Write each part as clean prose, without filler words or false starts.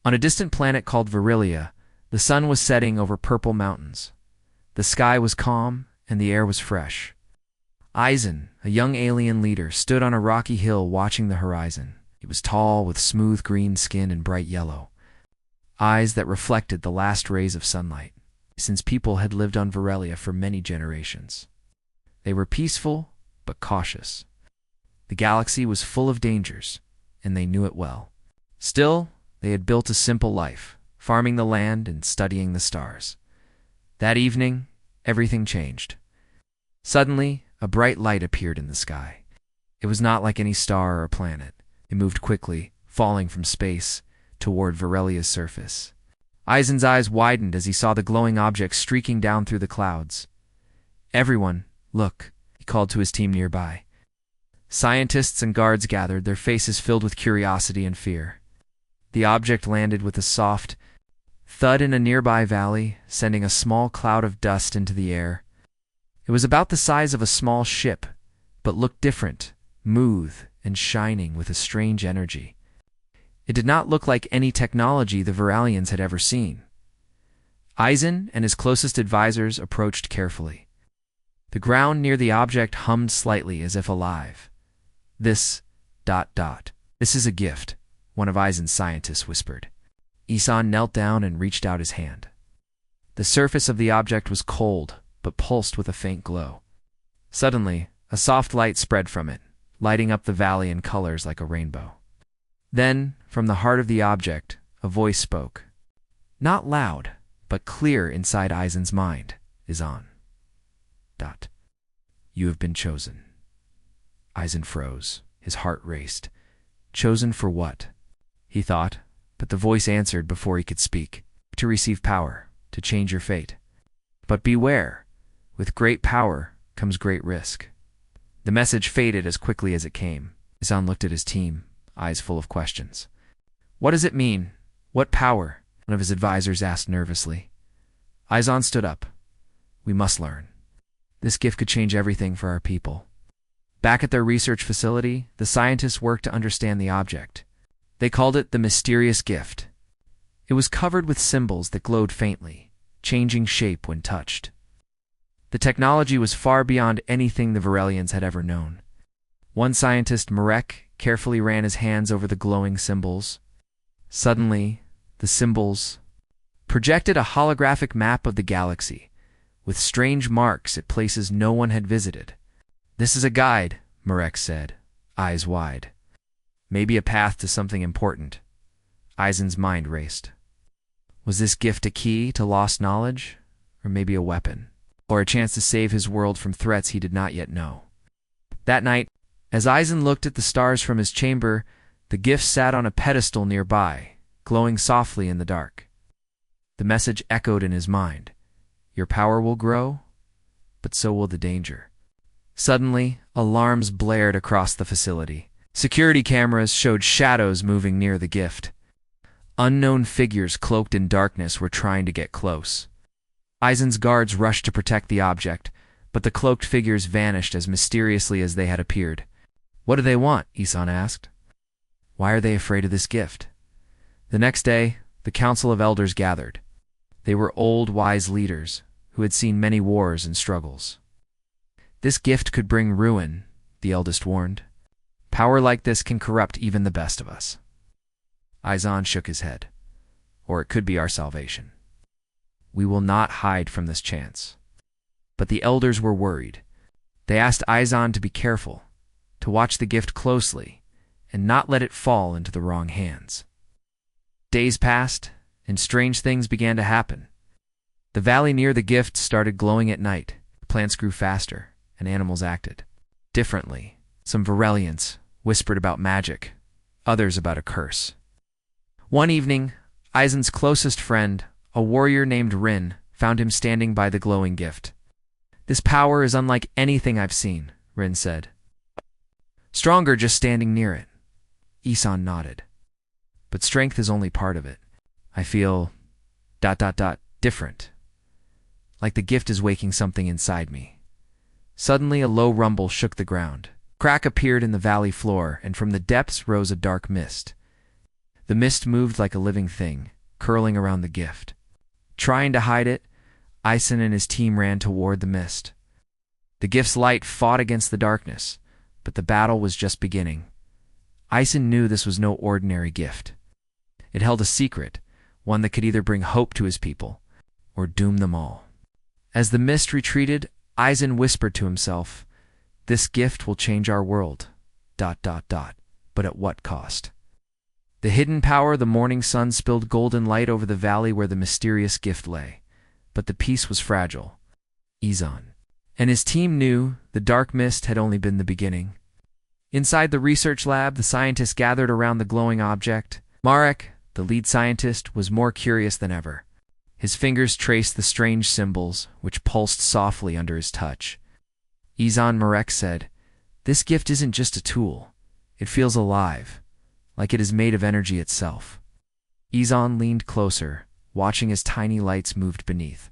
On a distant planet called Virilia, the sun was setting over purple mountains. The sky was calm, and the air was fresh. Isahn, a young alien leader, stood on a rocky hill watching the horizon. He was tall, with smooth green skin and bright yellow eyes that reflected the last rays of sunlight, since people had lived on Virilia for many generations. They were peaceful, but cautious. The galaxy was full of dangers, and they knew it well. Still, they had built a simple life, farming the land and studying the stars. That evening, everything changed. Suddenly, a bright light appeared in the sky. It was not like any star or planet. It moved quickly, falling from space toward Virelia's surface. Isahn's eyes widened as he saw the glowing object streaking down through the clouds. "Everyone, look," he called to his team nearby. Scientists and guards gathered, their faces filled with curiosity and fear. The object landed with a soft thud in a nearby valley, sending a small cloud of dust into the air. It was about the size of a small ship, but looked different, smooth, and shining with a strange energy. It did not look like any technology the Viralians had ever seen. Isahn and his closest advisors approached carefully. The ground near the object hummed slightly as if alive. This is a gift," one of Isahn's scientists whispered. Isahn knelt down and reached out his hand. The surface of the object was cold, but pulsed with a faint glow. Suddenly, a soft light spread from it, lighting up the valley in colors like a rainbow. Then, from the heart of the object, a voice spoke. Not loud, but clear inside Isahn's mind. Isahn. You have been chosen. Isahn froze. His heart raced. Chosen for what? He thought, but the voice answered before he could speak. To receive power, to change your fate. But beware, with great power comes great risk. The message faded as quickly as it came. Isahn looked at his team, eyes full of questions. What does it mean? What power? One of his advisors asked nervously. Isahn stood up. We must learn. This gift could change everything for our people. Back at their research facility, the scientists worked to understand the object. They called it the mysterious gift. It was covered with symbols that glowed faintly, changing shape when touched. The technology was far beyond anything the Virelians had ever known. One scientist, Marek, carefully ran his hands over the glowing symbols. Suddenly, the symbols projected a holographic map of the galaxy, with strange marks at places no one had visited. This is a guide, Marek said, eyes wide. Maybe a path to something important. Isahn's mind raced. Was this gift a key to lost knowledge, or maybe a weapon, or a chance to save his world from threats he did not yet know? That night, as Isahn looked at the stars from his chamber, the gift sat on a pedestal nearby, glowing softly in the dark. The message echoed in his mind. Your power will grow, but so will the danger. Suddenly, alarms blared across the facility. Security cameras showed shadows moving near the gift. Unknown figures cloaked in darkness were trying to get close. Isahn's guards rushed to protect the object, but the cloaked figures vanished as mysteriously as they had appeared. What do they want? Isahn asked. Why are they afraid of this gift? The next day, the Council of Elders gathered. They were old, wise leaders who had seen many wars and struggles. This gift could bring ruin, the eldest warned. Power like this can corrupt even the best of us. Isahn shook his head. Or it could be our salvation. We will not hide from this chance. But the elders were worried. They asked Isahn to be careful, to watch the gift closely, and not let it fall into the wrong hands. Days passed, and strange things began to happen. The valley near the gift started glowing at night. Plants grew faster, and animals acted differently. Some Virelians whispered about magic, others about a curse. One evening, Isahn's closest friend, a warrior named Rin, found him standing by the glowing gift. This power is unlike anything I've seen, Rin said. Stronger just standing near it. Isahn nodded. But strength is only part of it. I feel... different. Like the gift is waking something inside me. Suddenly a low rumble shook the ground. A crack appeared in the valley floor, and from the depths rose a dark mist. The mist moved like a living thing, curling around the gift. Trying to hide it, Isahn and his team ran toward the mist. The gift's light fought against the darkness, but the battle was just beginning. Isahn knew this was no ordinary gift. It held a secret, one that could either bring hope to his people or doom them all. As the mist retreated, Isahn whispered to himself, "This gift will change our world. ... But at what cost?" The hidden power, the morning sun spilled golden light over the valley where the mysterious gift lay. But the peace was fragile. Isahn and his team knew the dark mist had only been the beginning. Inside the research lab, the scientists gathered around the glowing object. Marek, the lead scientist, was more curious than ever. His fingers traced the strange symbols, which pulsed softly under his touch. Isahn Marek said, "This gift isn't just a tool. It feels alive, like it is made of energy itself." Isahn leaned closer, watching as tiny lights moved beneath.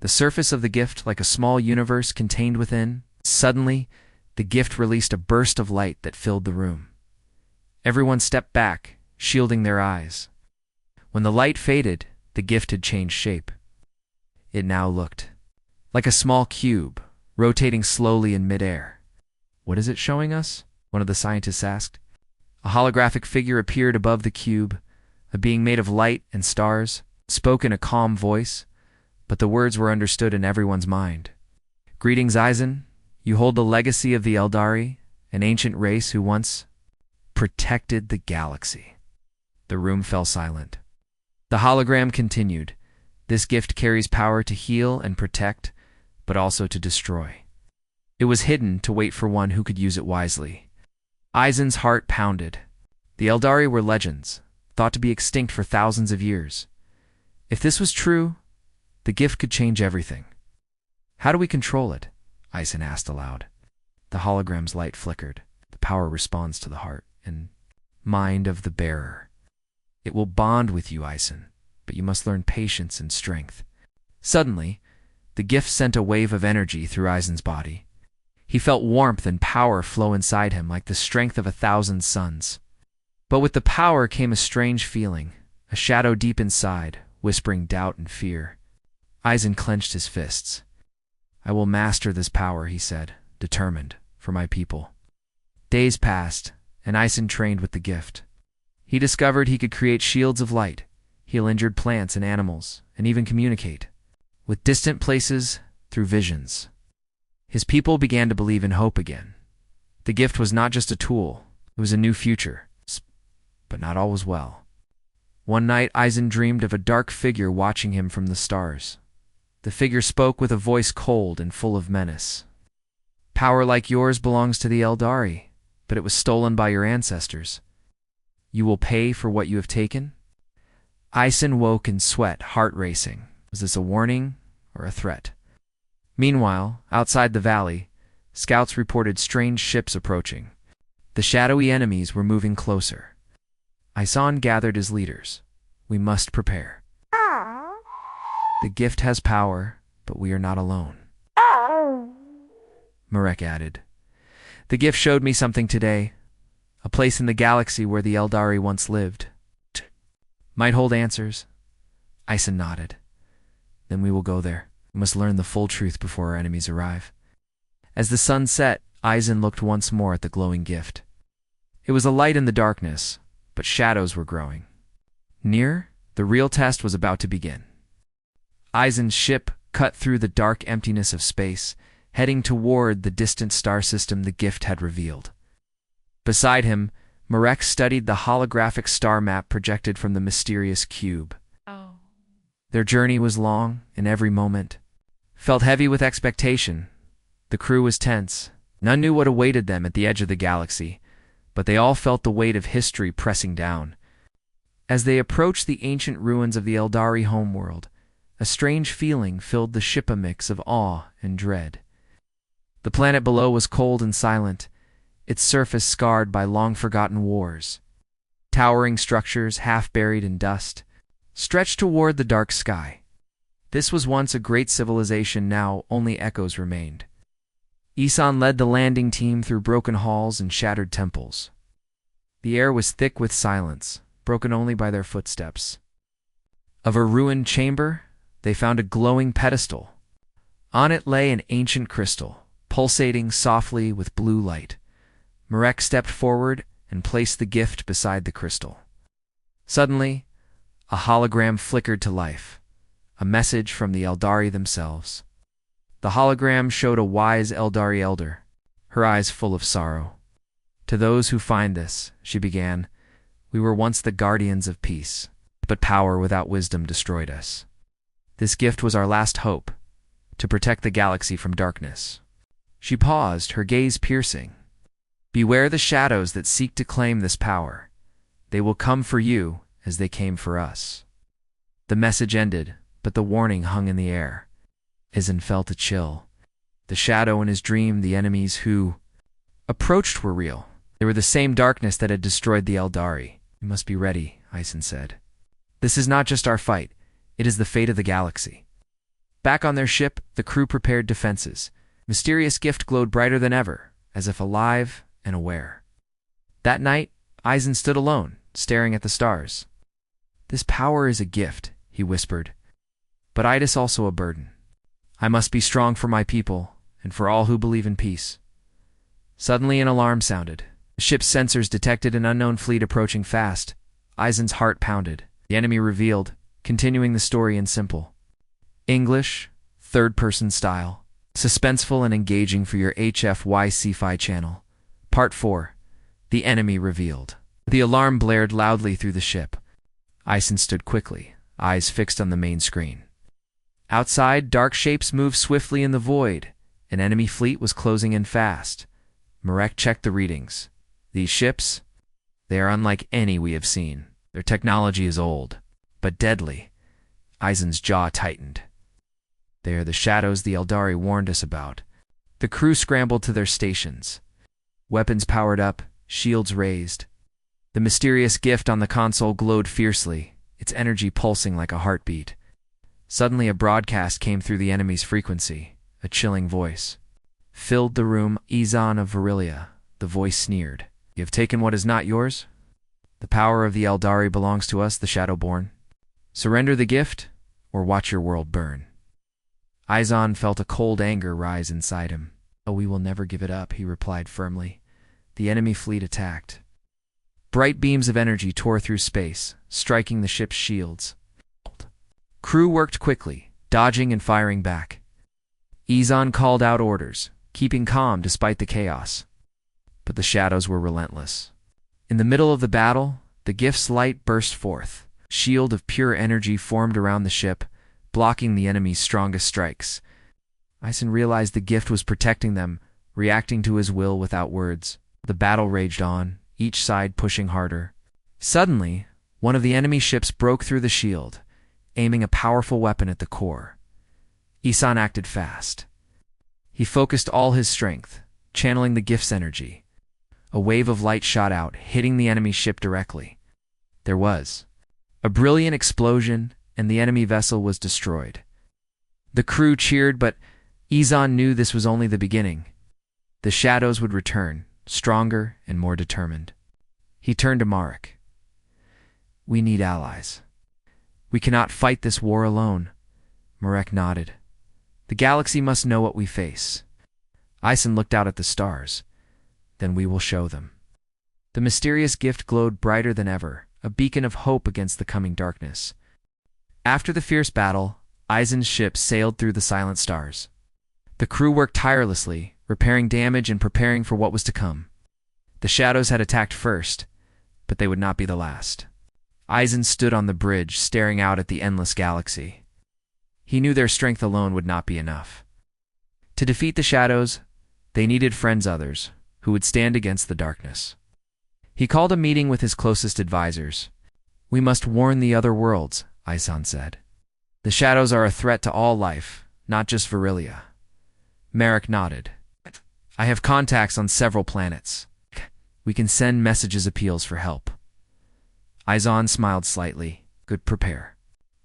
The surface of the gift, like a small universe contained within. Suddenly, the gift released a burst of light that filled the room. Everyone stepped back, shielding their eyes. When the light faded, the gift had changed shape. It now looked like a small cube, rotating slowly in midair. "What is it showing us?" one of the scientists asked. A holographic figure appeared above the cube. A being made of light and stars spoke in a calm voice, but the words were understood in everyone's mind. "Greetings, Isahn. You hold the legacy of the Eldari, an ancient race who once protected the galaxy." The room fell silent. The hologram continued. "This gift carries power to heal and protect, but also to destroy. It was hidden to wait for one who could use it wisely." Isahn's heart pounded. The Eldari were legends, thought to be extinct for thousands of years. If this was true, the gift could change everything. "How do we control it?" Isahn asked aloud. The hologram's light flickered. The power responds to the heart and mind of the bearer. "It will bond with you, Isahn, but you must learn patience and strength." Suddenly, the gift sent a wave of energy through Isahn's body. He felt warmth and power flow inside him like the strength of 1,000 suns. But with the power came a strange feeling, a shadow deep inside, whispering doubt and fear. Isahn clenched his fists. "I will master this power," he said, determined, "for my people." Days passed, and Isahn trained with the gift. He discovered he could create shields of light, heal injured plants and animals, and even communicate with distant places through visions. His people began to believe in hope again. The gift was not just a tool, it was a new future. But not all was well. One night, Isahn dreamed of a dark figure watching him from the stars. The figure spoke with a voice cold and full of menace. "Power like yours belongs to the Eldari, but it was stolen by your ancestors. You will pay for what you have taken?" Isahn woke in sweat, heart racing. Was this a warning or a threat? Meanwhile, outside the valley, scouts reported strange ships approaching. The shadowy enemies were moving closer. Isahn gathered his leaders. "We must prepare. The gift has power, but we are not alone." Marek added, "The gift showed me something today. A place in the galaxy where the Eldari once lived. Might hold answers." Isahn nodded. "Then we will go there. We must learn the full truth before our enemies arrive." As the sun set, Isahn looked once more at the glowing gift. It was a light in the darkness, but shadows were growing. Near, the real test was about to begin. Isahn's ship cut through the dark emptiness of space, heading toward the distant star system the gift had revealed. Beside him, Marek studied the holographic star map projected from the mysterious cube. Their journey was long, and every moment felt heavy with expectation. The crew was tense. None knew what awaited them at the edge of the galaxy, but they all felt the weight of history pressing down. As they approached the ancient ruins of the Eldari homeworld, a strange feeling filled the ship, a mix of awe and dread. The planet below was cold and silent, its surface scarred by long-forgotten wars. Towering structures, half buried in dust, stretched toward the dark sky. This was once a great civilization, now only echoes remained. Isahn led the landing team through broken halls and shattered temples. The air was thick with silence, broken only by their footsteps. Of a ruined chamber, they found a glowing pedestal. On it lay an ancient crystal, pulsating softly with blue light. Marek stepped forward and placed the gift beside the crystal. Suddenly, a hologram flickered to life, a message from the Eldari themselves. The hologram showed a wise Eldari elder, her eyes full of sorrow. "To those who find this," she began, "we were once the guardians of peace, but power without wisdom destroyed us. This gift was our last hope, to protect the galaxy from darkness." She paused, her gaze piercing. "Beware the shadows that seek to claim this power. They will come for you as they came for us." The message ended, but the warning hung in the air. Isahn felt a chill. The shadow in his dream, the enemies who approached were real. They were the same darkness that had destroyed the Eldari. "We must be ready," Isahn said. "This is not just our fight, it is the fate of the galaxy." Back on their ship, the crew prepared defenses. Mysterious gift glowed brighter than ever, as if alive and aware. That night, Isahn stood alone, staring at the stars. "This power is a gift," he whispered, "but it is also a burden. I must be strong for my people and for all who believe in peace." Suddenly an alarm sounded. The ship's sensors detected an unknown fleet approaching fast. Isahn's heart pounded. The enemy revealed, continuing the story in simple English, third-person style, suspenseful and engaging for your HFY Sci-Fi channel. Part 4. The enemy revealed. The alarm blared loudly through the ship. Isahn stood quickly, eyes fixed on the main screen. Outside, dark shapes moved swiftly in the void. An enemy fleet was closing in fast. Marek checked the readings. "These ships, they are unlike any we have seen. Their technology is old, but deadly." Isahn's jaw tightened. "They are the shadows the Eldari warned us about." The crew scrambled to their stations. Weapons powered up, shields raised. The mysterious gift on the console glowed fiercely, its energy pulsing like a heartbeat. Suddenly a broadcast came through the enemy's frequency. A chilling voice filled the room. "Isahn of Verilia," the voice sneered. "You have taken what is not yours? The power of the Eldari belongs to us, the Shadowborn. Surrender the gift, or watch your world burn." Isahn felt a cold anger rise inside him. "Oh, we will never give it up," he replied firmly. The enemy fleet attacked. Bright beams of energy tore through space, striking the ship's shields. Crew worked quickly, dodging and firing back. Isahn called out orders, keeping calm despite the chaos. But the shadows were relentless. In the middle of the battle, the gift's light burst forth. A shield of pure energy formed around the ship, blocking the enemy's strongest strikes. Isahn realized the gift was protecting them, reacting to his will without words. The battle raged on, each side pushing harder. Suddenly, one of the enemy ships broke through the shield, aiming a powerful weapon at the core. Isahn acted fast. He focused all his strength, channeling the gift's energy. A wave of light shot out, hitting the enemy ship directly. There was a brilliant explosion, and the enemy vessel was destroyed. The crew cheered, but Isahn knew this was only the beginning. The shadows would return, stronger and more determined. He turned to Marek. "We need allies. We cannot fight this war alone." Marek nodded. "The galaxy must know what we face." Isahn looked out at the stars. "Then we will show them." The mysterious gift glowed brighter than ever, a beacon of hope against the coming darkness. After the fierce battle, Isahn's ship sailed through the silent stars. The crew worked tirelessly, repairing damage and preparing for what was to come. The shadows had attacked first, but they would not be the last. Isahn stood on the bridge, staring out at the endless galaxy. He knew their strength alone would not be enough. To defeat the shadows, they needed friends, others, who would stand against the darkness. He called a meeting with his closest advisors. "We must warn the other worlds," Isahn said. "The shadows are a threat to all life, not just Verilia." Marek nodded. "I have contacts on several planets. We can send messages appeals for help." Isahn smiled slightly. "Good, prepare.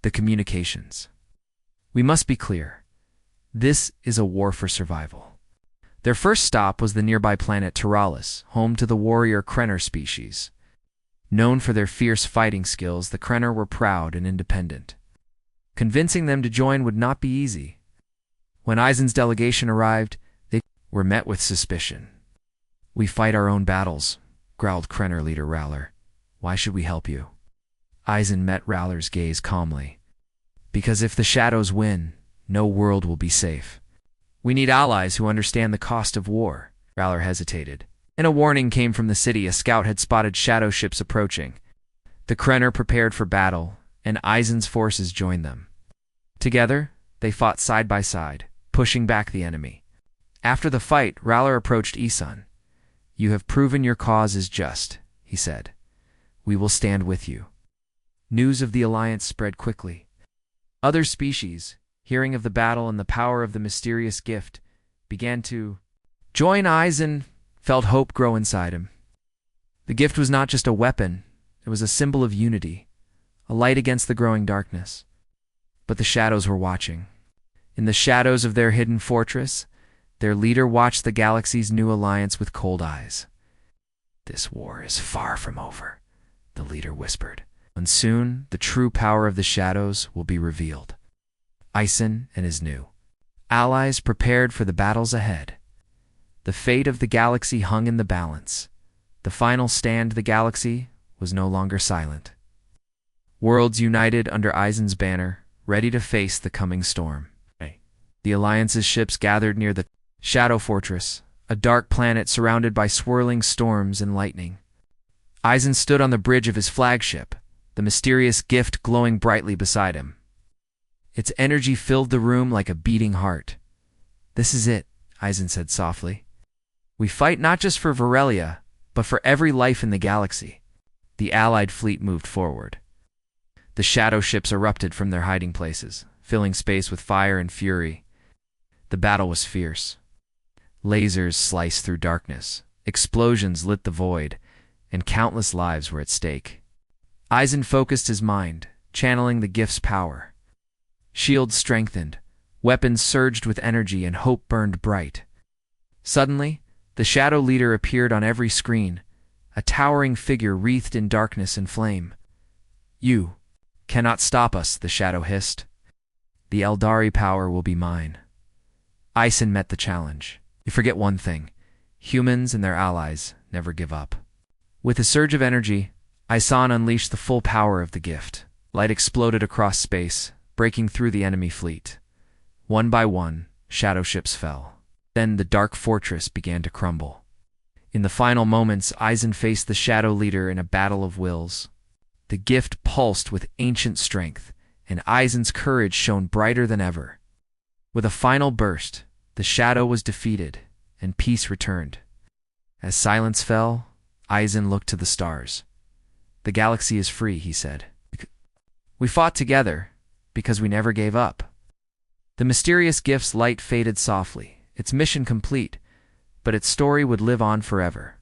The communications. We must be clear. This is a war for survival." Their first stop was the nearby planet Taralis, home to the warrior Krenner species. Known for their fierce fighting skills, the Krenner were proud and independent. Convincing them to join would not be easy. When Isahn's delegation arrived, they were met with suspicion. "We fight our own battles," growled Krenner leader Rowler. "Why should we help you?" Isahn met Rowler's gaze calmly. "Because if the shadows win, no world will be safe. We need allies who understand the cost of war." Rowler hesitated, and a warning came from the city. A scout had spotted shadow ships approaching. The Krenner prepared for battle, and Isahn's forces joined them. Together, they fought side by side, pushing back the enemy. After the fight, Rowler approached Isahn. "You have proven your cause is just," he said. "We will stand with you." News of the alliance spread quickly. Other species, hearing of the battle and the power of the mysterious gift, began to join. Isahn felt hope grow inside him. The gift was not just a weapon, it was a symbol of unity, a light against the growing darkness. But the shadows were watching. In the shadows of their hidden fortress, their leader watched the galaxy's new alliance with cold eyes. "This war is far from over," the leader whispered. "And soon, the true power of the shadows will be revealed." Isahn and his new allies prepared for the battles ahead. The fate of the galaxy hung in the balance. The final stand, the galaxy was no longer silent. Worlds united under Isahn's banner, ready to face the coming storm. The Alliance's ships gathered near the Shadow Fortress, a dark planet surrounded by swirling storms and lightning. Isahn stood on the bridge of his flagship, the mysterious gift glowing brightly beside him. Its energy filled the room like a beating heart. "This is it," Isahn said softly. "We fight not just for Varelia, but for every life in the galaxy." The Allied fleet moved forward. The shadow ships erupted from their hiding places, filling space with fire and fury. The battle was fierce. Lasers sliced through darkness, explosions lit the void, and countless lives were at stake. Isahn focused his mind, channeling the gift's power. Shields strengthened, weapons surged with energy, and hope burned bright. Suddenly, the shadow leader appeared on every screen, a towering figure wreathed in darkness and flame. "You cannot stop us," the shadow hissed. "The Eldari power will be mine." Isahn met the challenge. "You forget one thing. Humans and their allies never give up." With a surge of energy, Isahn unleashed the full power of the gift. Light exploded across space, breaking through the enemy fleet. One by one, shadow ships fell. Then the dark fortress began to crumble. In the final moments, Isahn faced the shadow leader in a battle of wills. The gift pulsed with ancient strength, and Isahn's courage shone brighter than ever. With a final burst, the shadow was defeated, and peace returned. As silence fell, Isahn looked to the stars. "The galaxy is free," he said. "We fought together, because we never gave up." The mysterious gift's light faded softly, its mission complete, but its story would live on forever.